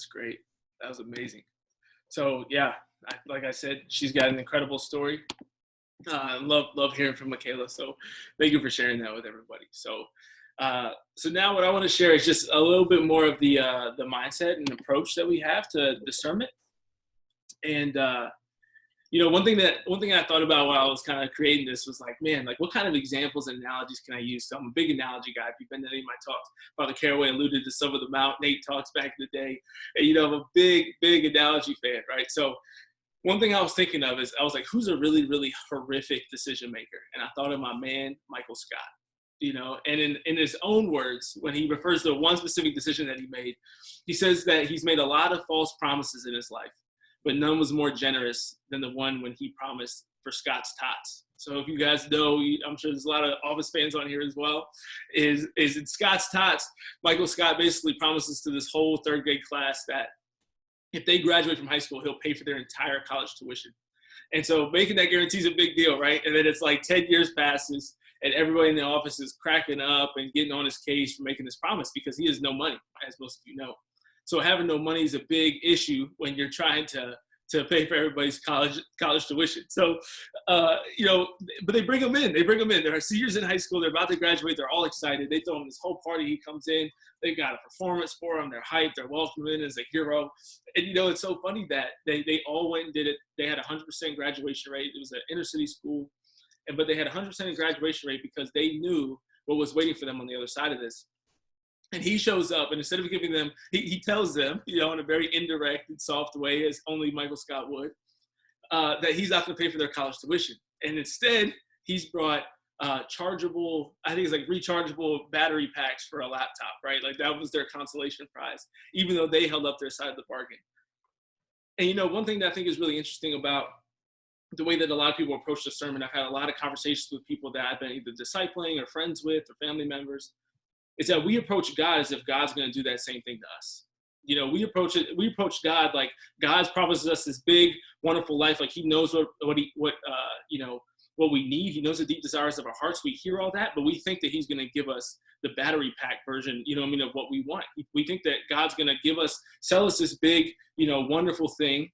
That's great. That was amazing. So yeah, like I said, she's got an incredible story. Love hearing from Michaela. So thank you for sharing that with everybody. So now what I want to share is just a little bit more of the mindset and approach that we have to discernment. And one thing I thought about while I was kind of creating this was like, man, like what kind of examples and analogies can I use? So I'm a big analogy guy. If you've been to any of my talks, Father Caraway alluded to some of them out. Nate talks back in the day, and I'm a big analogy fan, right? So one thing I was thinking of is I was like, who's a really, really horrific decision maker? And I thought of my man, Michael Scott, and in his own words, when he refers to one specific decision that he made, he says that he's made a lot of false promises in his life, but none was more generous than the one when he promised for Scott's tots. So if you guys know, I'm sure there's a lot of Office fans on here as well, is in Scott's tots, Michael Scott basically promises to this whole third grade class that if they graduate from high school, he'll pay for their entire college tuition. And so making that guarantee is a big deal, right? And then it's like 10 years passes and everybody in the office is cracking up and getting on his case for making this promise because he has no money, as most of you know. So having no money is a big issue when you're trying to pay for everybody's college tuition. So, but they bring him in. They're seniors in high school. They're about to graduate. They're all excited. They throw him this whole party. He comes in. They've got a performance for him. They're hyped. They're welcoming him as a hero. And, it's so funny that they all went and did it. They had a 100% graduation rate. It was an inner city school. But they had a 100% graduation rate because they knew what was waiting for them on the other side of this. And he shows up, and instead of giving them, he tells them, in a very indirect and soft way, as only Michael Scott would, that he's not going to pay for their college tuition. And instead, he's brought chargeable, I think it's like rechargeable battery packs for a laptop, right? Like that was their consolation prize, even though they held up their side of the bargain. And one thing that I think is really interesting about the way that a lot of people approach the sermon, I've had a lot of conversations with people that I've been either discipling or friends with or family members, is that we approach God as if God's going to do that same thing to us. We approach God like God's promises us this big, wonderful life. Like he knows what we need. He knows the deep desires of our hearts. We hear all that, but we think that he's going to give us the battery pack version, of what we want. We think that God's going to sell us this big, wonderful thing,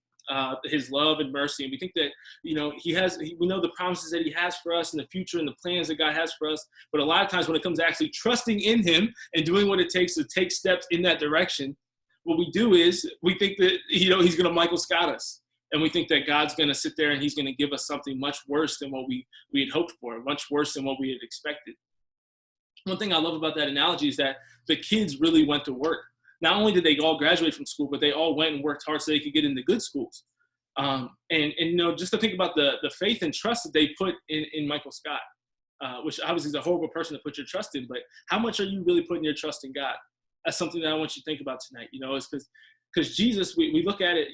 his love and mercy. And we think that, we know the promises that he has for us in the future and the plans that God has for us. But a lot of times when it comes to actually trusting in him and doing what it takes to take steps in that direction, what we do is we think that, he's going to Michael Scott us. And we think that God's going to sit there and he's going to give us something much worse than what we had hoped for, much worse than what we had expected. One thing I love about that analogy is that the kids really went to work. Not only did they all graduate from school, but they all went and worked hard so they could get into good schools. And just to think about the faith and trust that they put in Michael Scott, which obviously is a horrible person to put your trust in, but how much are you really putting your trust in God? That's something that I want you to think about tonight, is because Jesus, we look at it,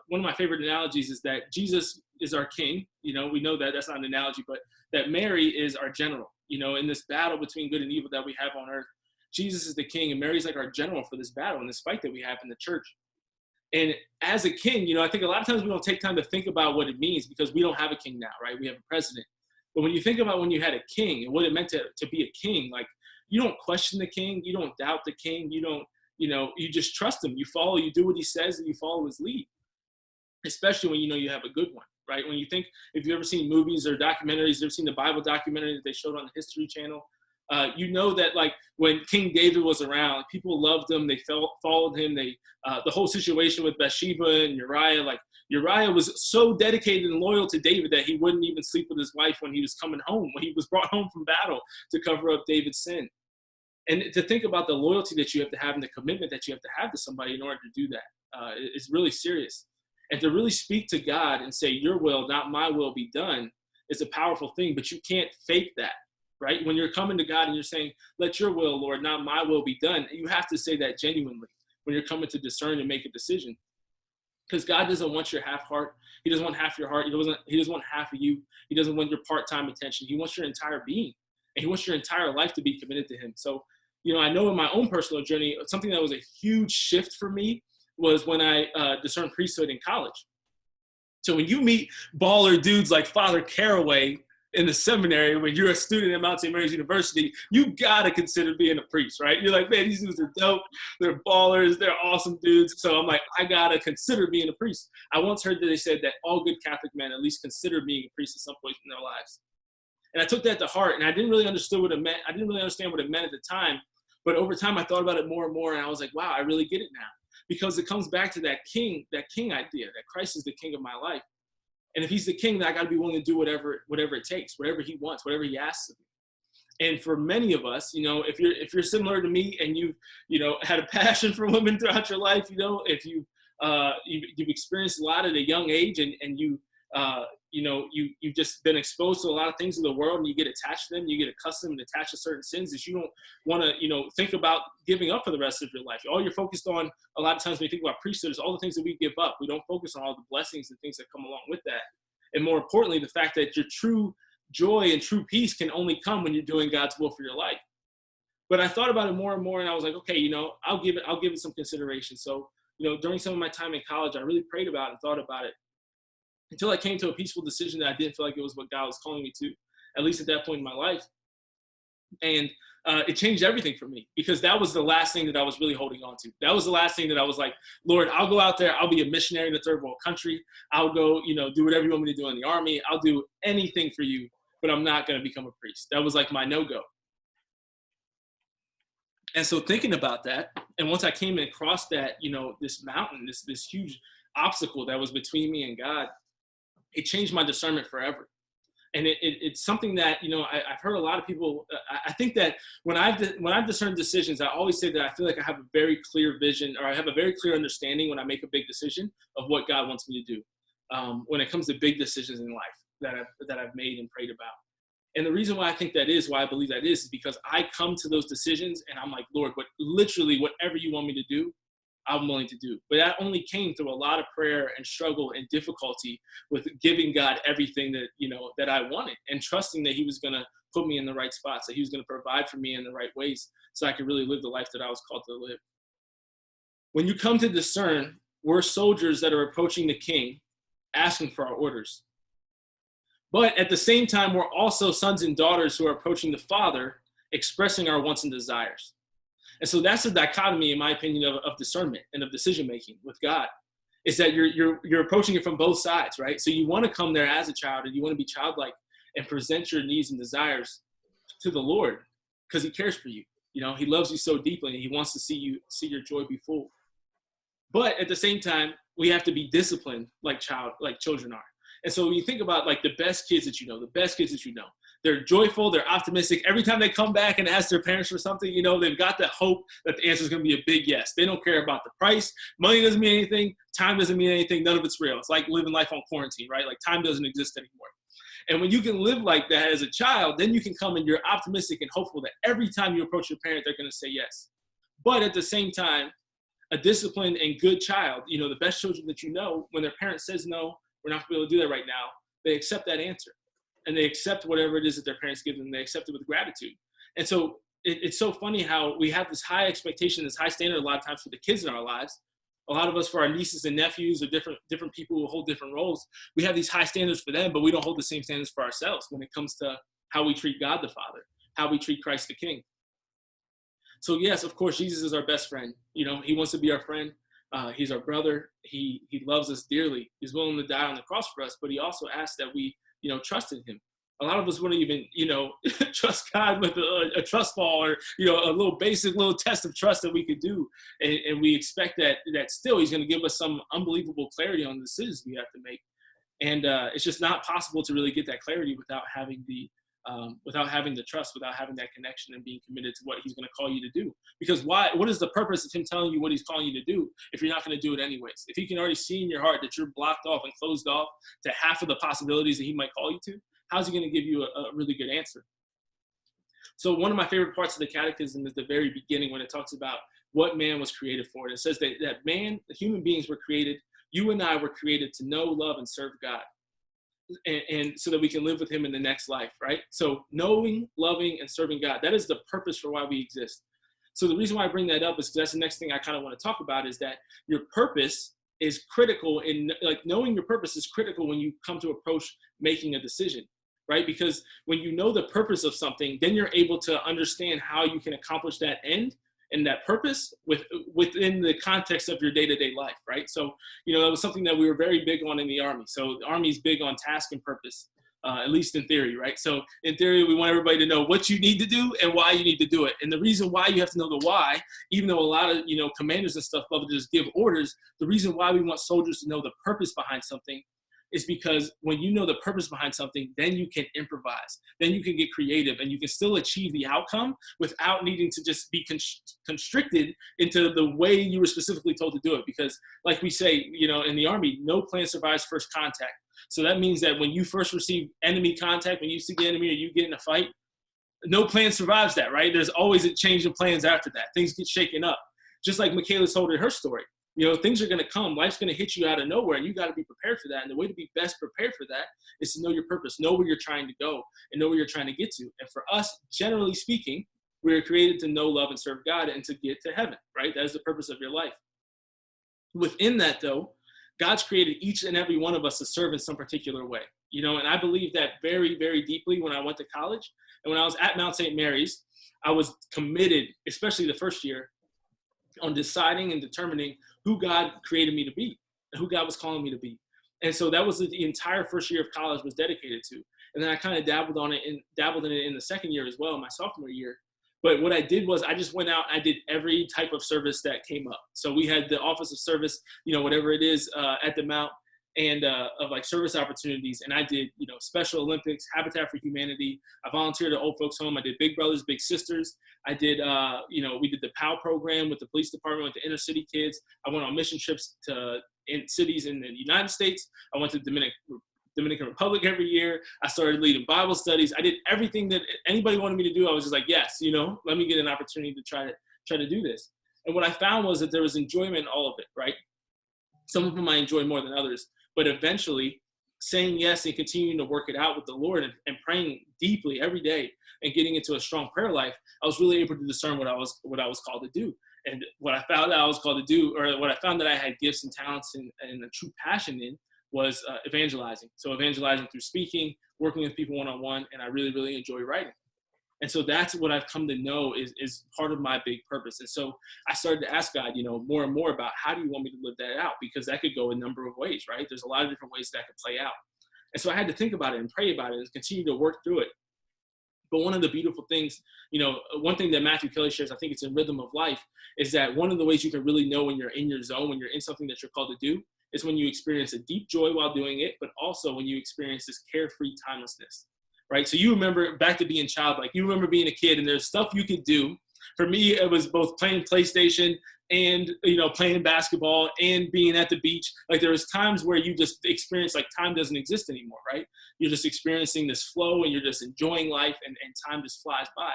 one of my favorite analogies is that Jesus is our king. We know that that's not an analogy, but that Mary is our general, in this battle between good and evil that we have on earth. Jesus is the king and Mary's like our general for this battle and this fight that we have in the church. And as a king, I think a lot of times we don't take time to think about what it means because we don't have a king now, right? We have a president. But when you think about when you had a king and what it meant to be a king, like you don't question the king, you don't doubt the king, you don't, you just trust him. You do what he says and you follow his lead, especially when you have a good one, right? When you think, if you've ever seen movies or documentaries, you've ever seen the Bible documentary that they showed on the History Channel, that like when King David was around, people loved him. They followed him. The whole situation with Bathsheba and Uriah, like Uriah was so dedicated and loyal to David that he wouldn't even sleep with his wife when he was coming home, when he was brought home from battle to cover up David's sin. And to think about the loyalty that you have to have and the commitment that you have to have to somebody in order to do that is really serious. And to really speak to God and say, your will, not my will, be done is a powerful thing, but you can't fake that. Right? When you're coming to God and you're saying, let your will, Lord, not my will, be done, you have to say that genuinely when you're coming to discern and make a decision. Because God doesn't want your half heart. He doesn't want half your heart. He doesn't want half of you. He doesn't want your part-time attention. He wants your entire being. And he wants your entire life to be committed to him. So, I know in my own personal journey, something that was a huge shift for me was when I discerned priesthood in college. So when you meet baller dudes like Father Caraway, in the seminary, when you're a student at Mount St. Mary's University, you gotta consider being a priest, right? You're like, man, these dudes are dope, they're ballers, they're awesome dudes. So I'm like, I gotta consider being a priest. I once heard that they said that all good Catholic men at least consider being a priest at some point in their lives. And I took that to heart, and I didn't really understand what it meant. I didn't really understand what it meant at the time, but over time I thought about it more and more, and I was like, wow, I really get it now. Because it comes back to that king idea, that Christ is the king of my life. And if he's the king, then I got to be willing to do whatever it takes, whatever he wants, whatever he asks of me. And for many of us, if you're similar to me and you've had a passion for women throughout your life, if you've experienced a lot at a young age, and you've just been exposed to a lot of things in the world, and you get attached to them, you get accustomed and attached to certain sins that you don't want to, think about giving up for the rest of your life. All you're focused on a lot of times when you think about priesthood is all the things that we give up. We don't focus on all the blessings and things that come along with that. And more importantly, the fact that your true joy and true peace can only come when you're doing God's will for your life. But I thought about it more and more, and I was like, okay, I'll give it some consideration. So, during some of my time in college, I really prayed about it and thought about it, until I came to a peaceful decision that I didn't feel like it was what God was calling me to, at least at that point in my life. And it changed everything for me, because that was the last thing that I was really holding on to. That was the last thing that I was like, Lord, I'll go out there. I'll be a missionary in a third world country. I'll go, do whatever you want me to do in the army. I'll do anything for you, but I'm not going to become a priest. That was like my no-go. And so thinking about that, and once I came and crossed that, this mountain, this huge obstacle that was between me and God, it changed my discernment forever. And it's something that, I've heard a lot of people, I think that when I've discerned decisions, I always say that I feel like I have a very clear vision, or I have a very clear understanding when I make a big decision of what God wants me to do, when it comes to big decisions in life that I've made and prayed about. And the reason why I think that is, why I believe that is because I come to those decisions and I'm like, Lord, literally whatever you want me to do, I'm willing to do. But that only came through a lot of prayer and struggle and difficulty with giving God everything that, that I wanted, and trusting that he was going to put me in the right spots, that he was going to provide for me in the right ways so I could really live the life that I was called to live. When you come to discern, we're soldiers that are approaching the king, asking for our orders. But at the same time, we're also sons and daughters who are approaching the Father, expressing our wants and desires. And so that's the dichotomy, in my opinion, of discernment and of decision-making with God, is that you're approaching it from both sides, right? So you want to come there as a child, and you want to be childlike and present your needs and desires to the Lord, because he cares for you. He loves you so deeply, and he wants to see your joy be full. But at the same time, we have to be disciplined like children are. And so when you think about like the best kids that you know, they're joyful, they're optimistic. Every time they come back and ask their parents for something, they've got that hope that the answer is going to be a big yes. They don't care about the price. Money doesn't mean anything. Time doesn't mean anything. None of it's real. It's like living life on quarantine, right? Like time doesn't exist anymore. And when you can live like that as a child, then you can come and you're optimistic and hopeful that every time you approach your parent, they're going to say yes. But at the same time, a disciplined and good child, the best children that you know, when their parent says no, we're not going to be able to do that right now, they accept that answer. And they accept whatever it is that their parents give them. They accept it with gratitude. And so it's so funny how we have this high expectation, this high standard a lot of times for the kids in our lives. A lot of us, for our nieces and nephews, or different people who hold different roles, we have these high standards for them, but we don't hold the same standards for ourselves when it comes to how we treat God the Father, how we treat Christ the King. So yes, of course, Jesus is our best friend. He wants to be our friend. He's our brother. He loves us dearly. He's willing to die on the cross for us, but he also asks that we, trust in him. A lot of us wouldn't even, trust God with a trust fall, or, a little basic little test of trust that we could do. And we expect that still he's going to give us some unbelievable clarity on the decisions we have to make. And it's just not possible to really get that clarity without having the trust, without having that connection and being committed to what he's going to call you to do. Because what is the purpose of him telling you what he's calling you to do if you're not going to do it anyways? If he can already see in your heart that you're blocked off and closed off to half of the possibilities that he might call you to, how's he going to give you a really good answer? So one of my favorite parts of the catechism is the very beginning, when it talks about what man was created for. And it says that man, the human beings were created, you and I were created to know, love, and serve God. And so that we can live with him in the next life, right? So knowing, loving, and serving God, that is the purpose for why we exist. So the reason why I bring that up is because that's the next thing I kind of want to talk about, is that your purpose is critical in, like, knowing your purpose is critical when you come to approach making a decision, right? Because when you know the purpose of something, then you're able to understand how you can accomplish that end and that purpose within the context of your day-to-day life, right? So, that was something that we were very big on in the Army. So the Army is big on task and purpose, at least in theory, right? So in theory, we want everybody to know what you need to do and why you need to do it. And the reason why you have to know the why, even though a lot of, commanders and stuff love to just give orders, the reason why we want soldiers to know the purpose behind something is because when you know the purpose behind something, then you can improvise, then you can get creative, and you can still achieve the outcome without needing to just be constricted into the way you were specifically told to do it. Because like we say, in the Army, no plan survives first contact. So that means that when you first receive enemy contact, when you see the enemy or you get in a fight, no plan survives that, right? There's always a change of plans after that. Things get shaken up. Just like Michaela told her story. Things are going to come. Life's going to hit you out of nowhere, and you got to be prepared for that. And the way to be best prepared for that is to know your purpose, know where you're trying to go, and know where you're trying to get to. And for us, generally speaking, we were created to know, love, and serve God and to get to heaven, right? That is the purpose of your life. Within that, though, God's created each and every one of us to serve in some particular way, and I believe that very, very deeply when I went to college. And when I was at Mount St. Mary's, I was committed, especially the first year, on deciding and determining who God created me to be and who God was calling me to be. And so that was the entire first year of college was dedicated to. And then I kind of dabbled in it in the second year as well, my sophomore year. But what I did was I just went out and I did every type of service that came up. So we had the Office of Service, whatever it is at the Mount, and of like service opportunities. And I did, Special Olympics, Habitat for Humanity. I volunteered at Old Folks Home. I did Big Brothers, Big Sisters. I did, we did the POW program with the police department, with the inner city kids. I went on mission trips in cities in the United States. I went to Dominican Republic every year. I started leading Bible studies. I did everything that anybody wanted me to do. I was just like, yes, let me get an opportunity to try to do this. And what I found was that there was enjoyment in all of it, right? Some of them I enjoy more than others, but eventually saying yes and continuing to work it out with the Lord and praying deeply every day and getting into a strong prayer life, I was really able to discern what I was called to do. And what I found that I was called to do, or what I found that I had gifts and talents and a true passion in, was evangelizing. So evangelizing through speaking, working with people one-on-one, and I really, really enjoy writing. And so that's what I've come to know is part of my big purpose. And so I started to ask God, more and more about how do you want me to live that out? Because that could go a number of ways, right? There's a lot of different ways that could play out. And so I had to think about it and pray about it and continue to work through it. But one of the beautiful things, one thing that Matthew Kelly shares, I think it's in Rhythm of Life, is that one of the ways you can really know when you're in your zone, when you're in something that you're called to do, is when you experience a deep joy while doing it, but also when you experience this carefree timelessness. Right? So you remember back to being childlike, you remember being a kid and there's stuff you could do. For me, it was both playing PlayStation and, playing basketball and being at the beach. Like there was times where you just experience like time doesn't exist anymore, right? You're just experiencing this flow and you're just enjoying life and time just flies by.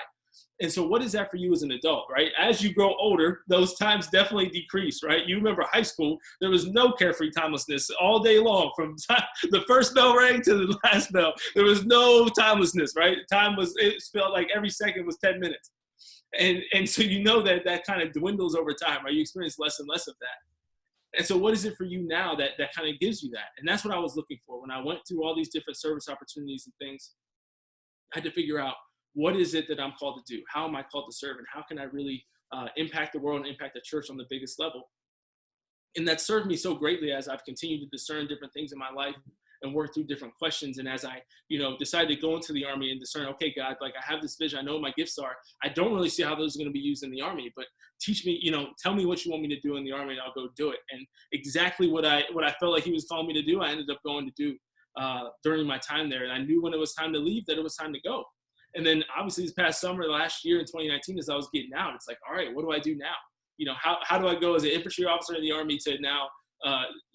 And so what is that for you as an adult, right? As you grow older, those times definitely decrease, right? You remember high school, there was no carefree timelessness all day long from the first bell rang to the last bell. There was no timelessness, right? It felt like every second was 10 minutes. And so that kind of dwindles over time, right? You experience less and less of that. And so what is it for you now that kind of gives you that? And that's what I was looking for. When I went through all these different service opportunities and things, I had to figure out, what is it that I'm called to do? How am I called to serve? And how can I really impact the world and impact the church on the biggest level? And that served me so greatly as I've continued to discern different things in my life and work through different questions. And as I, decided to go into the Army and discern, okay, God, like I have this vision. I know what my gifts are. I don't really see how those are going to be used in the Army, but teach me, tell me what you want me to do in the Army and I'll go do it. And exactly what I felt like he was calling me to do, I ended up going to do during my time there. And I knew when it was time to leave that it was time to go. And then obviously this past summer, last year in 2019, as I was getting out, it's like, all right, what do I do now? How do I go as an infantry officer in the Army to now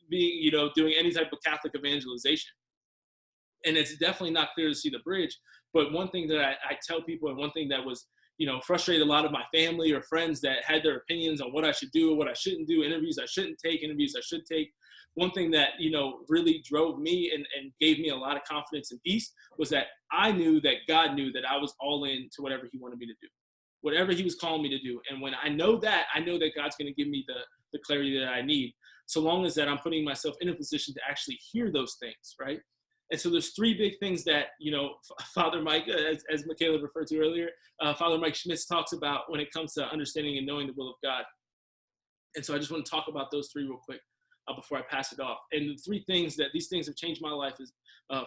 being, doing any type of Catholic evangelization? And it's definitely not clear to see the bridge. But one thing that I tell people, and one thing that was, frustrated a lot of my family or friends that had their opinions on what I should do or what I shouldn't do, interviews I shouldn't take, interviews I should take. One thing that, really drove me and gave me a lot of confidence and peace was that I knew that God knew that I was all in to whatever he wanted me to do, whatever he was calling me to do. And when I know that God's going to give me the clarity that I need, so long as that I'm putting myself in a position to actually hear those things, right? And so there's three big things that, Father Mike, as Michaela referred to earlier, Father Mike Schmitz talks about when it comes to understanding and knowing the will of God. And so I just want to talk about those three real quick before I pass it off. And the three things that these things have changed my life is,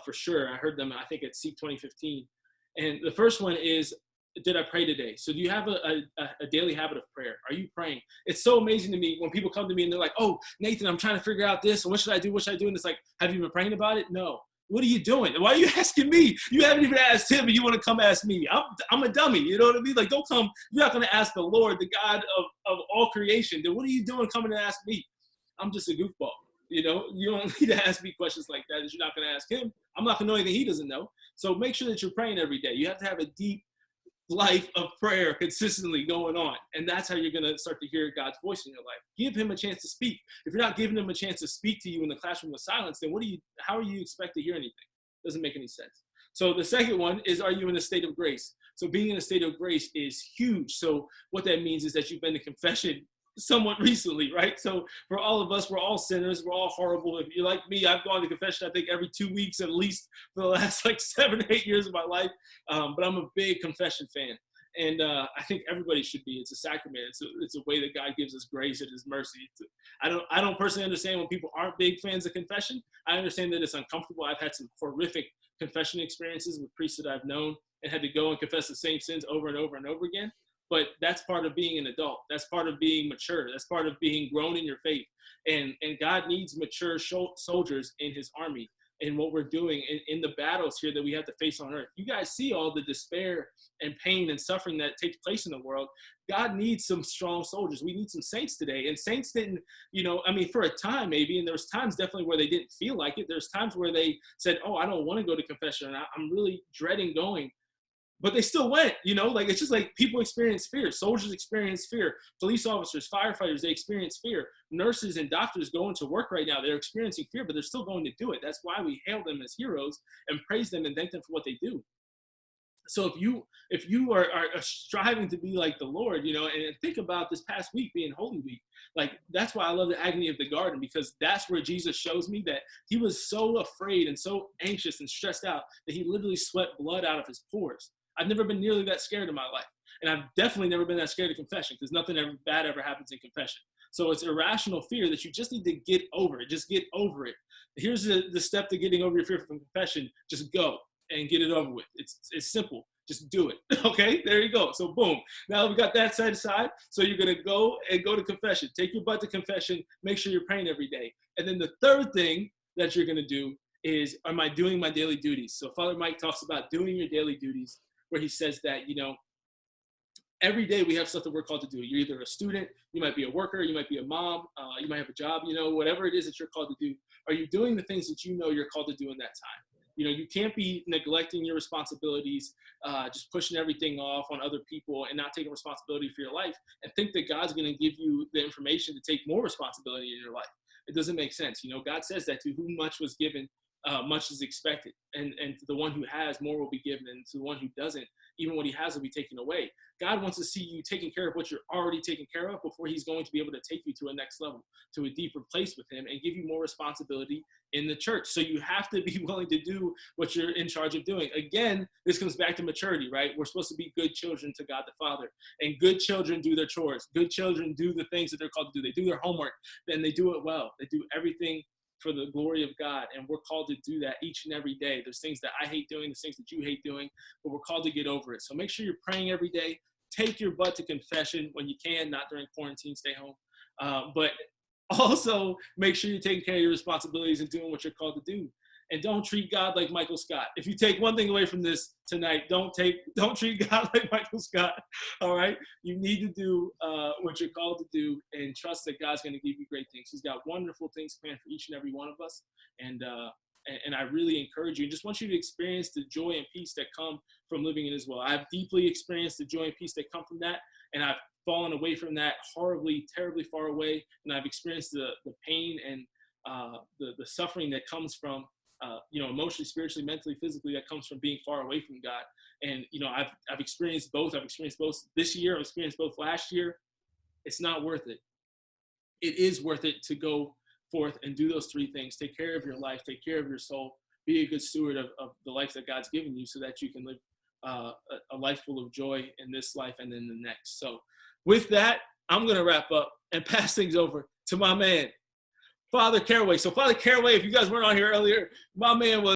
for sure, I heard them, I think, at Seek 2015. And the first one is, did I pray today? So do you have a daily habit of prayer? Are you praying? It's so amazing to me when people come to me and they're like, oh, Nathan, I'm trying to figure out this. And what should I do? What should I do? And it's like, have you been praying about it? No. What are you doing? Why are you asking me? You haven't even asked him, and you want to come ask me. I'm a dummy. You know what I mean? Like, don't come. You're not going to ask the Lord, the God of all creation. Then what are you doing coming to ask me? I'm just a goofball. You don't need to ask me questions like that. You're not going to ask him. I'm not going to know anything he doesn't know. So make sure that you're praying every day. You have to have a deep life of prayer consistently going on. And that's how you're going to start to hear God's voice in your life. Give him a chance to speak. If you're not giving him a chance to speak to you in the classroom of silence, then how are you expect to hear anything? Doesn't make any sense. So the second one is, are you in a state of grace? So being in a state of grace is huge. So what that means is that you've been to confession somewhat recently, right? So for all of us, we're all sinners. We're all horrible. If you're like me, I've gone to confession, I think, every 2 weeks at least for the last 7 or 8 years of my life. But I'm a big confession fan. And I think everybody should be. It's a sacrament. It's a way that God gives us grace and his mercy. I don't personally understand when people aren't big fans of confession. I understand that it's uncomfortable. I've had some horrific confession experiences with priests that I've known and had to go and confess the same sins over and over and over again. But that's part of being an adult. That's part of being mature. That's part of being grown in your faith. And God needs mature soldiers in his army. And what we're doing in the battles here that we have to face on earth. You guys see all the despair and pain and suffering that takes place in the world. God needs some strong soldiers. We need some saints today. And saints didn't, for a time maybe, and there was times definitely where they didn't feel like it. There's times where they said, oh, I don't want to go to confession. And I'm really dreading going. But they still went, it's just like people experience fear. Soldiers experience fear. Police officers, firefighters, they experience fear. Nurses and doctors going to work right now, they're experiencing fear, but they're still going to do it. That's why we hail them as heroes and praise them and thank them for what they do. So if you are striving to be like the Lord, and think about this past week being Holy Week, that's why I love the agony of the garden, because that's where Jesus shows me that he was so afraid and so anxious and stressed out that he literally sweat blood out of his pores. I've never been nearly that scared in my life. And I've definitely never been that scared of confession, because nothing bad ever happens in confession. So it's irrational fear that you just need to get over it. Just get over it. Here's the step to getting over your fear from confession. Just go and get it over with. It's simple. Just do it. Okay, there you go. So boom. Now we got that set aside. So you're going to go to confession. Take your butt to confession. Make sure you're praying every day. And then the third thing that you're going to do is, am I doing my daily duties? So Father Mike talks about doing your daily duties, where he says that, every day we have stuff that we're called to do. You're either a student, you might be a worker, you might be a mom, you might have a job, whatever it is that you're called to do. Are you doing the things that you're called to do in that time? You can't be neglecting your responsibilities, just pushing everything off on other people and not taking responsibility for your life and think that God's going to give you the information to take more responsibility in your life. It doesn't make sense. God says that to whom much was given, much is expected. And to the one who has, more will be given. And to the one who doesn't, even what he has will be taken away. God wants to see you taking care of what you're already taking care of before he's going to be able to take you to a next level, to a deeper place with him, and give you more responsibility in the church. So you have to be willing to do what you're in charge of doing. Again, this comes back to maturity, right? We're supposed to be good children to God the Father. And good children do their chores. Good children do the things that they're called to do. They do their homework, and they do it well. They do everything for the glory of God, and we're called to do that each and every day. There's things that I hate doing, there's things that you hate doing, but we're called to get over it. So make sure you're praying every day. Take your butt to confession when you can, not during quarantine, stay home. But also make sure you're taking care of your responsibilities and doing what you're called to do. And don't treat God like Michael Scott. If you take one thing away from this tonight, don't treat God like Michael Scott. All right? You need to do what you're called to do and trust that God's going to give you great things. He's got wonderful things planned for each and every one of us. And I really encourage you, and just want you to experience the joy and peace that come from living in his will. I've deeply experienced the joy and peace that come from that, and I've fallen away from that horribly, terribly far away, and I've experienced the pain and the suffering that comes from emotionally, spiritually, mentally, physically, that comes from being far away from God. And, I've experienced both. I've experienced both this year. I've experienced both last year. It's not worth it. It is worth it to go forth and do those three things. Take care of your life, take care of your soul, be a good steward of the life that God's given you so that you can live a life full of joy in this life and in the next. So with that, I'm going to wrap up and pass things over to my man, Father Caraway. So Father Caraway, if you guys weren't on here earlier, my man was